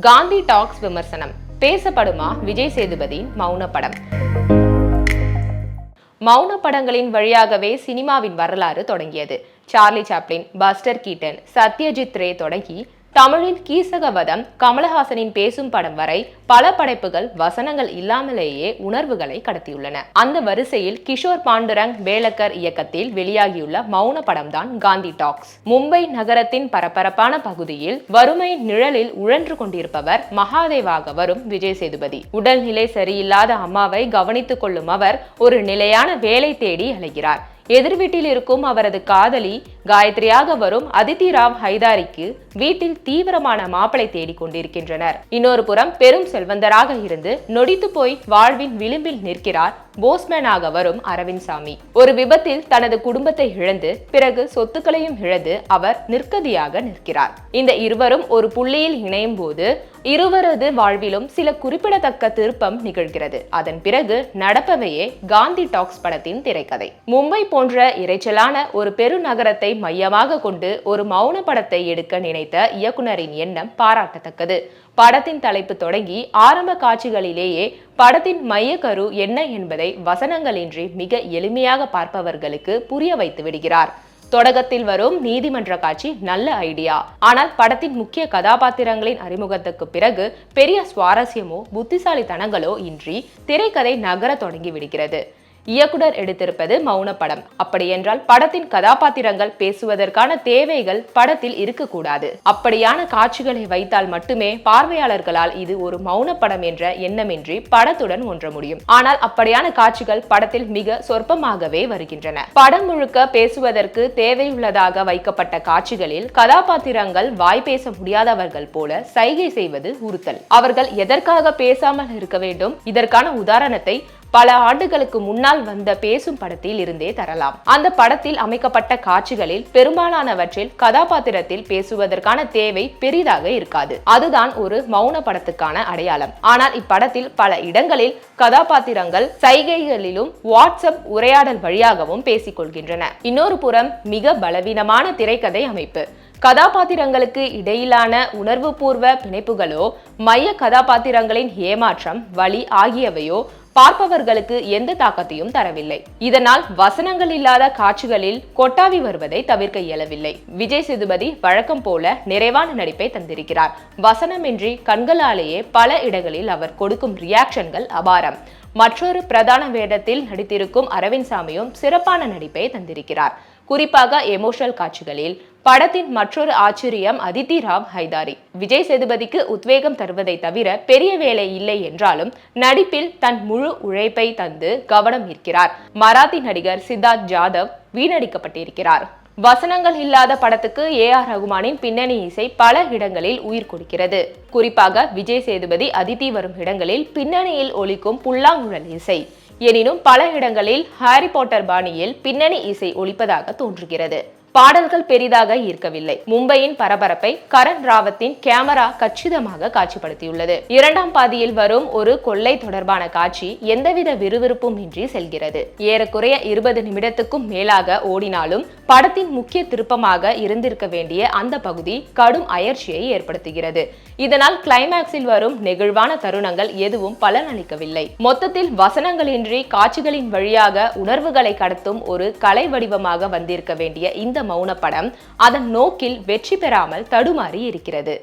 Gandhi tax விமர்சனம். பேசப்படுமா விஜய் சேதுபதியின் மௌன படம்? மௌன படங்களின் வழியாகவே சினிமாவின் வரலாறு தொடங்கியது. Charlie Chaplin, Buster Keaton, Satyajit Ray தொடங்கி தமிழின் கீசகவதம், கமலஹாசனின் பேசும் படம் வரை பல படைப்புகள் வசனங்கள் இல்லாமலேயே உணர்வுகளை கடத்தியுள்ளன. அந்த வரிசையில் கிஷோர் பாண்டுரங் வேலக்கர் இயக்கத்தில் வெளியாகியுள்ள மௌன படம்தான் காந்தி டாக்ஸ். மும்பை நகரத்தின் பரபரப்பான பகுதியில் வறுமையின் நிழலில் உழன்று கொண்டிருப்பவர் மகாதேவாக வரும் விஜய் சேதுபதி. உடல்நிலை சரியில்லாத அம்மாவை கவனித்துக் கொள்ளும் அவர் ஒரு நிலையான வேலை தேடி அலைகிறார். எதிர்வீட்டில் இருக்கும் அவரது காதலி காயத்ரியாக வரும் அதித்தி ராவ் ஹைதாரிக்கு வீட்டில் தீவிரமான மாப்பிளை தேடிக் கொண்டிருக்கின்றனர். இன்னொரு புறம் பெரும் செல்வந்தராக இருந்து நொடித்து போய் வாழ்வின் விளிம்பில் நிற்கிறார் போஸ்மேனாக வரும் அரவிந்த் சாமி. ஒரு விபத்தில் தனது குடும்பத்தை இழந்து பிறகு சொத்துக்களையும் இழந்து அவர் நிற்கதியாக நிற்கிறார். இந்த இருவரும் ஒரு புள்ளியில் இணையும் போது இருவரது வாழ்விலும் சில குறிப்பிடத்தக்க திருப்பம் நிகழ்கிறது. அதன் பிறகு நடப்பவையே காந்தி டாக்ஸ் படத்தின் திரைக்கதை. மும்பை போன்ற இறைச்சலான ஒரு பெருநகரத்தை மையமாக கொண்டு ஒரு மௌன படத்தை எடுக்க நினைத்த இயக்குனரின் எண்ணம் பாராட்டத்தக்கது. படத்தின் தலைப்பு தொடங்கி ஆரம்ப காட்சிகளிலேயே படத்தின் மைய கரு என்ன என்பதை வசனங்களின்றி மிக எளிமையாக பார்ப்பவர்களுக்கு புரிய வைத்து விடுகிறார். தொடக்கத்தில் வரும் நீதிமன்ற காட்சி நல்ல ஐடியா. ஆனால் படத்தின் முக்கிய கதாபாத்திரங்களின் அறிமுகத்துக்கு பிறகு பெரிய சுவாரஸ்யமோ புத்திசாலித்தனங்களோ இன்றி திரைக்கதை நகர தொடங்கி விடுகிறது. இயக்குனர் எடுத்திருப்பது மௌன படம். அப்படியென்றால் படத்தின் கதாபாத்திரங்கள் பேசுவதற்கான தேவைகள் படத்தில் இருக்கக்கூடாது. அப்படியான காட்சிகளை வைத்தால் மட்டுமே பார்வையாளர்களால் இது ஒரு மௌன படம் என்ற எண்ணமின்றி படத்துடன் ஒன்ற முடியும். ஆனால் அப்படியான காட்சிகள் படத்தில் மிக சொற்பமாகவே வருகின்றன. படம் முழுக்க பேசுவதற்கு தேவையுள்ளதாக வைக்கப்பட்ட காட்சிகளில் கதாபாத்திரங்கள் வாய் பேச முடியாதவர்கள் போல சைகை செய்வது உறுத்தல். அவர்கள் எதற்காக பேசாமல் இருக்க வேண்டும்? இதற்கான உதாரணத்தை பல ஆண்டுகளுக்கு முன்னால் வந்த பேசும் படத்தில் இருந்தே தரலாம். அந்த படத்தில் அமைக்கப்பட்ட காட்சிகளில் பெரும்பாலானவற்றில் கதாபாத்திரத்தில் பேசுவதற்கான தேவை பெரிதாக இருக்காது. அதுதான் ஒரு மௌன படத்துக்கான அடையாளம். ஆனால் இப்படத்தில் பல இடங்களில் கதாபாத்திரங்கள் சைகைகளிலும் வாட்ஸ்அப் உரையாடல் வழியாகவும் பேசிக் கொள்கின்றன. இன்னொரு புறம் மிக பலவீனமான திரைக்கதை அமைப்பு. கதாபாத்திரங்களுக்கு இடையிலான உணர்வுபூர்வ பிணைப்புகளோ மைய கதாபாத்திரங்களின் ஏமாற்றம், வலி ஆகியவையோ பார்ப்பவர்களுக்கு எந்த தாக்கத்தையும் தரவில்லை. இதனால் வசனங்கள் இல்லாத காட்சிகளில் கொட்டாவி வருவதை தவிர்க்க இயலவில்லை. விஜய் சேதுபதி வழக்கம் போல நிறைவான நடிப்பை தந்திருக்கிறார். வசனமின்றி கண்களாலேயே பல இடங்களில் அவர் கொடுக்கும் ரியாக்ஷன்கள் அபாரம். மற்றொரு பிரதான வேடத்தில் நடித்திருக்கும் அரவிந்த் சாமியும் சிறப்பான நடிப்பை தந்திருக்கிறார். குறிப்பாக எமோஷனல் காட்சிகளில். படத்தின் மற்றொரு ஆச்சரியம் அதித்தி ராவ் ஹைதாரி. விஜய் சேதுபதிக்கு உத்வேகம் தருவதை தவிர பெரிய வேலை இல்லை என்றாலும் நடிப்பில் தன் முழு உழைப்பை தந்து கவனம் ஈர்க்கிறார். மராத்தி நடிகர் சித்தார்த் ஜாதவ் வீணடிக்கப்பட்டிருக்கிறார். வசனங்கள் இல்லாத படத்துக்கு AR ரகுமானின் பின்னணி இசை பல இடங்களில் உயிர் கொடுக்கிறது. குறிப்பாக விஜய் சேதுபதி அதித்தி வரும் இடங்களில் பின்னணியில் ஒலிக்கும் புல்லாங்குழல் இசை. எனினும் பல இடங்களில் ஹாரி பாட்டர் பாணியில் பின்னணி இசை ஒலிப்பதாக தோன்றுகிறது. பாடல்கள் பெரிதாக ஈர்க்கவில்லை. மும்பையின் பரபரப்பை கரண் ராவத்தின் கேமரா கச்சிதமாக காட்சிப்படுத்தியுள்ளது. இரண்டாம் பாதியில் வரும் ஒரு கொள்ளை தொடர்பான காட்சி எந்தவித விறுவிறுப்பும் இன்றி செல்கிறது. ஏறக்குறைய 20 நிமிடத்துக்கும் மேலாக ஓடினாலும் படத்தின் முக்கிய திருப்பமாக இருந்திருக்க வேண்டிய அந்த பகுதி கடும் அயற்சியை ஏற்படுத்துகிறது. இதனால் கிளைமேக்ஸில் வரும் நெகிழ்வான தருணங்கள் எதுவும் பலனளிக்கவில்லை. மொத்தத்தில் வசனங்களின்றி காட்சிகளின் வழியாக உணர்வுகளை கடத்தும் ஒரு கலை வடிவமாக வந்திருக்க வேண்டிய இந்த மௌன படம் அதன் நோக்கில் வெற்றி பெறாமல் தடுமாறி இருக்கிறது.